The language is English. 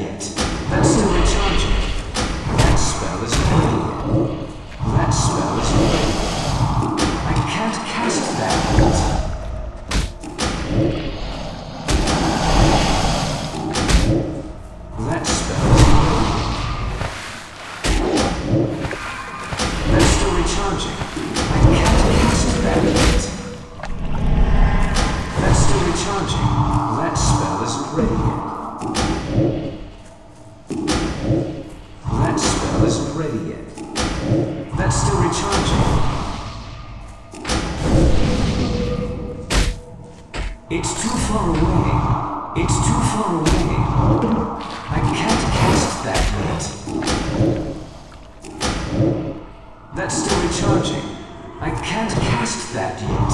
yet. That's still recharging. That spell isn't ready yet. That spell isn't ready. I can't cast that yet. That spell isn't ready yet. That's still recharging. I can't cast that yet. That's still recharging. That spell isn't ready yet. That spell isn't ready yet. That's still recharging. It's too far away. It's too far away. I can't cast that yet. That's still recharging. I can't cast that yet.